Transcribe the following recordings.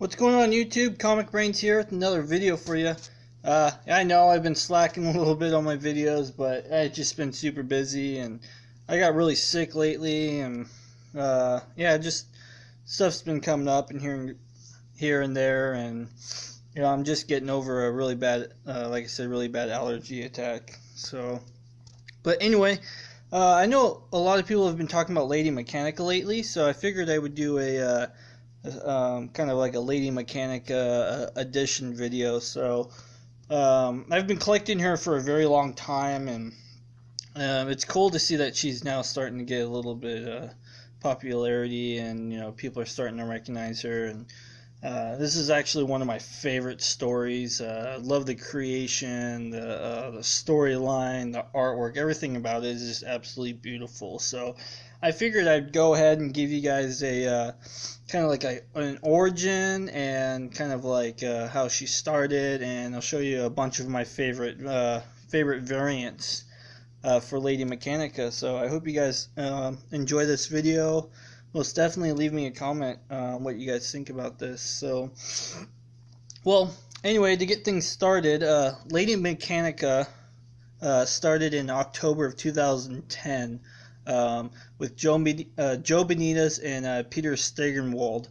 What's going on YouTube? Comic Brains here with another video for you. I know I've been slacking a little bit on my videos, but I've just been super busy and I got really sick lately, and yeah, just stuff's been coming up and here and there, and I'm just getting over a really bad, like I said, really bad allergy attack. So, but anyway, I know a lot of people have been talking about Lady Mechanika lately, so I figured I would do a kind of like a Lady Mechanika edition video. So I've been collecting her for a very long time, and it's cool to see that she's now starting to get a little bit popularity, and people are starting to recognize her. And this is actually one of my favorite stories. I love the creation, the storyline, the artwork, everything about it is just absolutely beautiful. So I figured I'd go ahead and give you guys a kind of like an origin, and kind of like how she started, and I'll show you a bunch of my favorite variants for Lady Mechanika. So I hope you guys enjoy this video. Most definitely leave me a comment on what you guys think about this. So, well, anyway, to get things started, Lady Mechanika started in October of 2010 with Joe Benitez and Peter Stegenwald,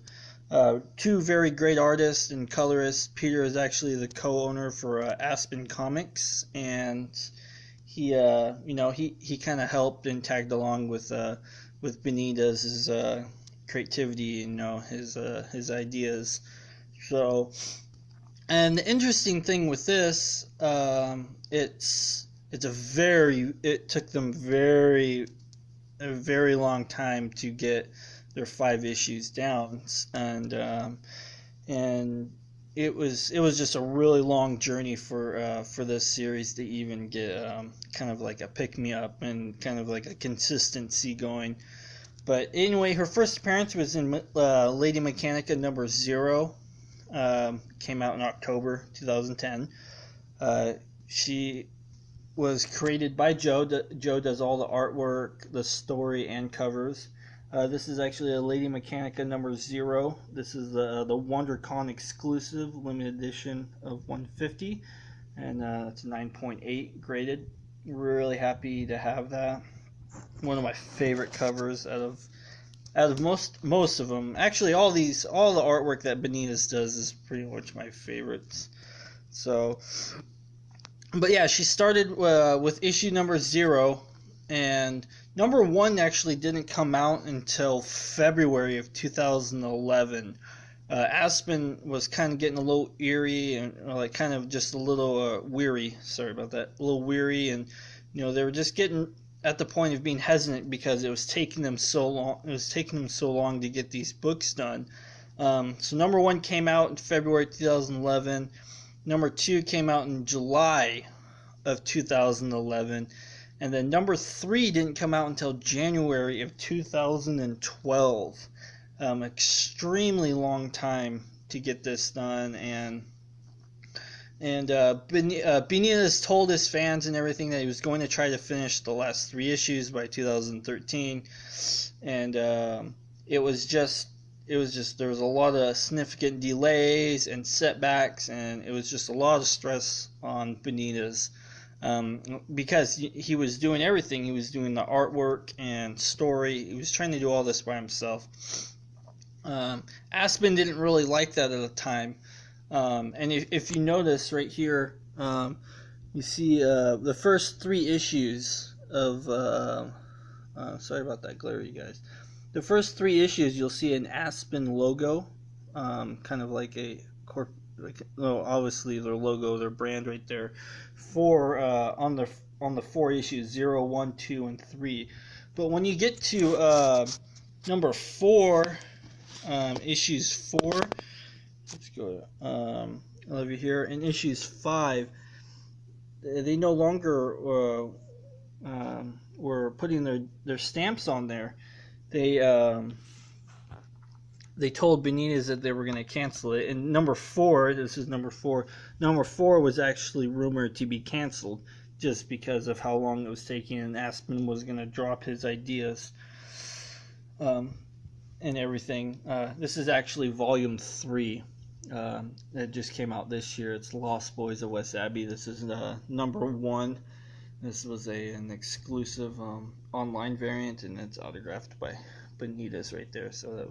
two very great artists and colorists. Peter is actually the co-owner for Aspen Comics, and he kind of helped and tagged along with Benitez's creativity, his ideas. So, and the interesting thing with this, it took them a very long time to get their 5 issues down, and it was just a really long journey for this series to even get kind of like a pick-me-up and kind of like a consistency going. But anyway, her first appearance was in Lady Mechanika number 0. Came out in October 2010. She was created by Joe. Joe does all the artwork, the story, and covers. This is actually a Lady Mechanika number 0. This is the WonderCon exclusive limited edition of 150, and it's a 9.8 graded. Really happy to have that. One of my favorite covers out of most of them. Actually, all the artwork that Benitez does is pretty much my favorites. So, but yeah, she started with issue number 0, and number 1 actually didn't come out until February of 2011. Aspen was kind of getting a little eerie, and like kind of just a little weary. Sorry about that. A little weary, and they were just getting at the point of being hesitant because it was taking them so long. It was taking them so long to get these books done. So number 1 came out in February 2011. Number 2 came out in July of 2011. And then number 3 didn't come out until January of 2012. Extremely long time to get this done. And Benitez told his fans and everything that he was going to try to finish the last 3 issues by 2013. And it was just there was a lot of significant delays and setbacks, and it was just a lot of stress on Benitez. Because he was doing everything. He was doing the artwork and story. He was trying to do all this by himself. Aspen didn't really like that at the time. And if you notice right here, you see the first 3 issues of sorry about that glare, you guys. The first 3 issues, you'll see an Aspen logo, kind of like a obviously their logo, their brand right there, on the 4 issues 0, 1, 2, and 3. But when you get to number 4, issues 4, let's go over here, in issues 5, they no longer were putting their stamps on there. They told Benitez that they were going to cancel it. And number 4, this is number 4. Number 4 was actually rumored to be canceled just because of how long it was taking, and Aspen was going to drop his ideas. and everything. This is actually volume 3. It just came out this year. It's Lost Boys of West Abbey. This is number 1. This was an exclusive online variant, and it's autographed by Benitez right there. So that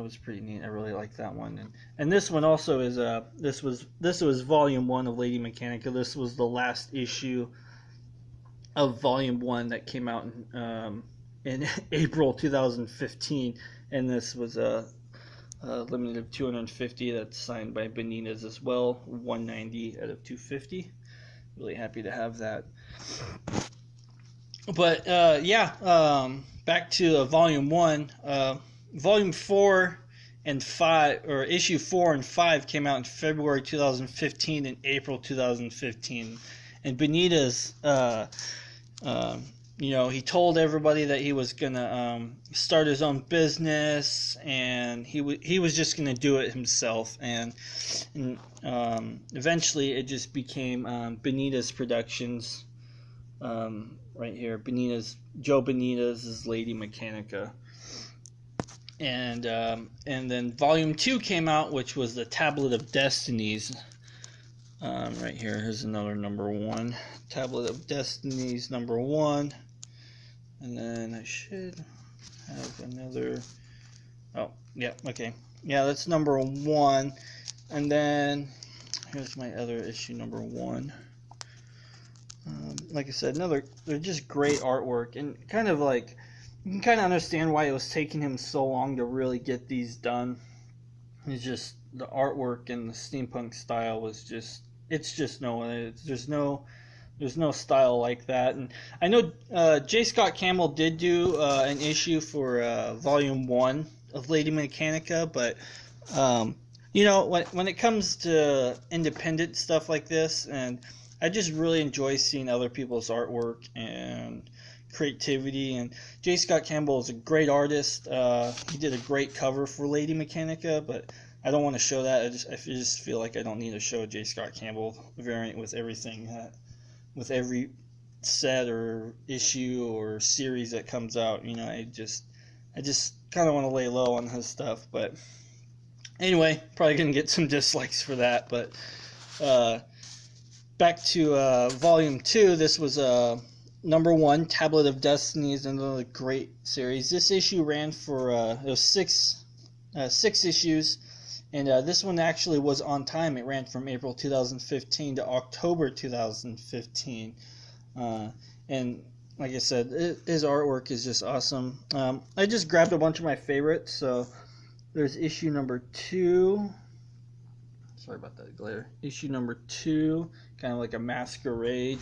was pretty neat. I really like that one. And this one also is this was volume 1 of Lady Mechanika. This was the last issue of volume 1 that came out in April 2015, and this was a limited of 250. That's signed by Benitez as well. 190 out of 250. Really happy to have that. But back to volume 1. Volume 4 and 5, or issue 4 and 5, came out in February 2015 and April 2015. And Benitez, he told everybody that he was gonna start his own business, and he was just gonna do it himself. And eventually, it just became Benitez Productions. Right here, Joe Benitez's Lady Mechanika. And then Volume 2 came out, which was the Tablet of Destinies. Right here, here's another number 1. Tablet of Destinies, number 1. And then I should have another... Oh, yeah, okay. Yeah, that's number 1. And then here's my other issue, number 1. Like I said, they're just great artwork, and kind of like, you can kind of understand why it was taking him so long to really get these done. It's just the artwork and the steampunk style was just, there's no style like that. And I know J. Scott Campbell did do an issue for volume 1 of Lady Mechanika, but when it comes to independent stuff like this, and I just really enjoy seeing other people's artwork and creativity. And J. Scott Campbell is a great artist. He did a great cover for Lady Mechanika, but I don't want to show that. I just feel like I don't need to show a J. Scott Campbell variant with everything, with every set or issue or series that comes out. I just kind of want to lay low on his stuff. But anyway, probably gonna get some dislikes for that. But back to volume 2. This was number 1, Tablet of Destinies, another great series. This issue ran for it was six issues, and this one actually was on time. It ran from April 2015 to October 2015, and like I said, his artwork is just awesome. I just grabbed a bunch of my favorites. So there's issue number 2. Sorry about that glare. Issue number 2, kind of like a masquerade.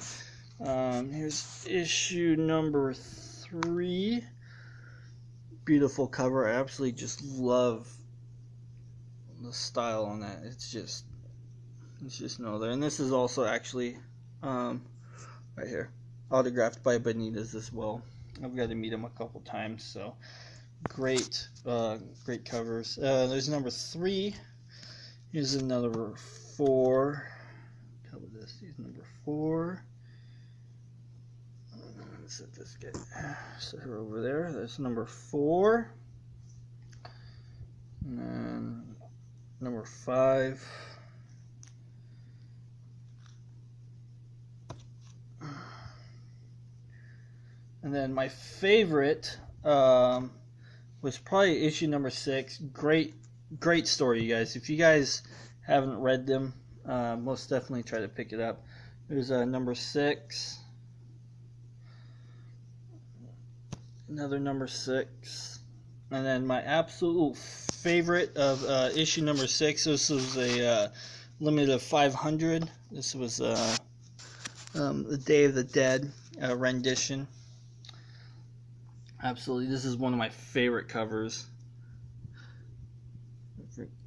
Here's issue number 3. Beautiful cover. I absolutely just love the style on that. It's just no other. And this is also actually right here, autographed by Benitez as well. I've got to meet him a couple times, so great covers. There's number 3. Here's another 4. Cover this. Here's number 4. Let's set this guy. Set her over there. That's number 4. And then number 5. And then my favorite was probably issue number 6. Great story, you guys. If you guys haven't read them, most definitely try to pick it up. There's number 6. Another number 6. And then my absolute favorite of issue number 6. This was a limited of 500. This was the Day of the Dead rendition. Absolutely, this is one of my favorite covers.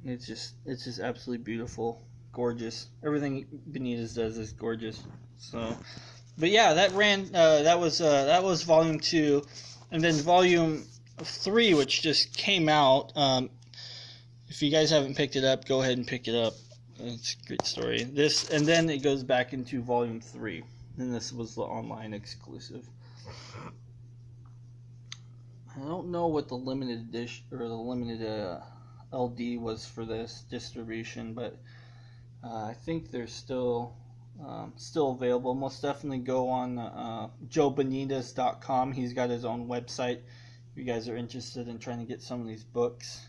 It's just absolutely beautiful, gorgeous. Everything Benitez does is gorgeous. So, but yeah, that ran. That was volume 2, and then volume 3, which just came out. If you guys haven't picked it up, go ahead and pick it up. It's a great story. This, and then it goes back into volume 3, and this was the online exclusive. I don't know what the limited edition or the limited LD was for this distribution, but I think they're still available. Most definitely go on joebenitas.com. He's got his own website if you guys are interested in trying to get some of these books.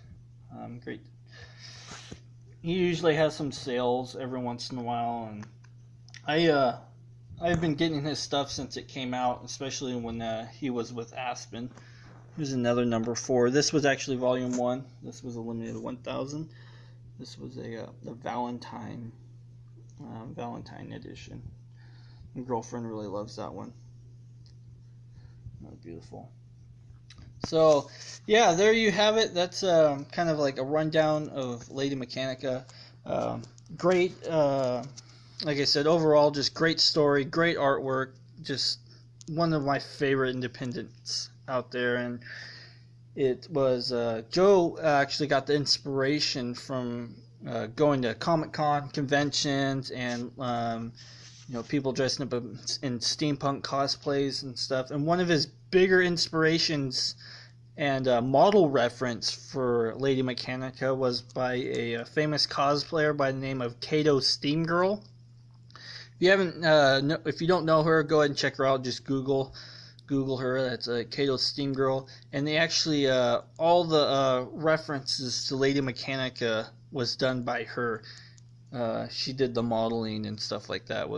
Great. He usually has some sales every once in a while, and I've been getting his stuff since it came out, especially when he was with Aspen. Here's another number 4. This was actually volume 1. This was a limited 1,000. This was a Valentine edition. My girlfriend really loves that one. Oh, beautiful. So yeah, there you have it. That's kind of like a rundown of Lady Mechanika. Great, like I said, overall just great story, great artwork, just one of my favorite independents out there. And it was Joe actually got the inspiration from going to Comic-Con conventions and people dressing up in steampunk cosplays and stuff. And one of his bigger inspirations and model reference for Lady Mechanika was by a famous cosplayer by the name of Kato Steam Girl. If you haven't, if you don't know her, go ahead and check her out. Just Google her. That's Kato Steam Girl, and they actually all the references to Lady Mechanika was done by her. She did the modeling and stuff like that.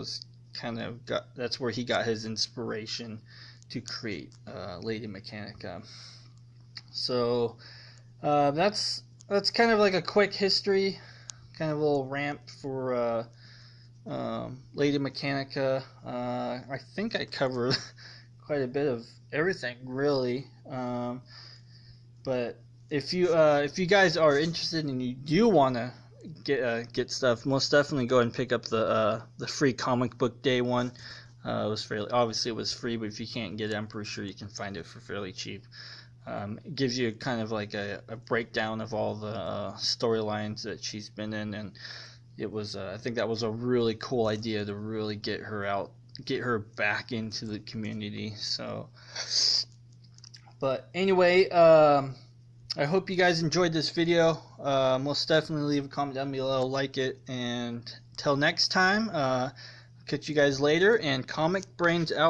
That's where he got his inspiration to create Lady Mechanika. So that's kind of like a quick history, kind of a little rant for Lady Mechanika. I think I covered quite a bit of everything, really. But if you guys are interested and you do want to get stuff, most definitely go and pick up the free comic book day one. It was obviously it was free, but if you can't get it, I'm pretty sure you can find it for fairly cheap. It gives you kind of like a breakdown of all the storylines that she's been in, and it was I think that was a really cool idea to really get her back into the community. So, but anyway, I hope you guys enjoyed this video. Most definitely leave a comment down below, like it, and till next time, catch you guys later, and Comic Brains out.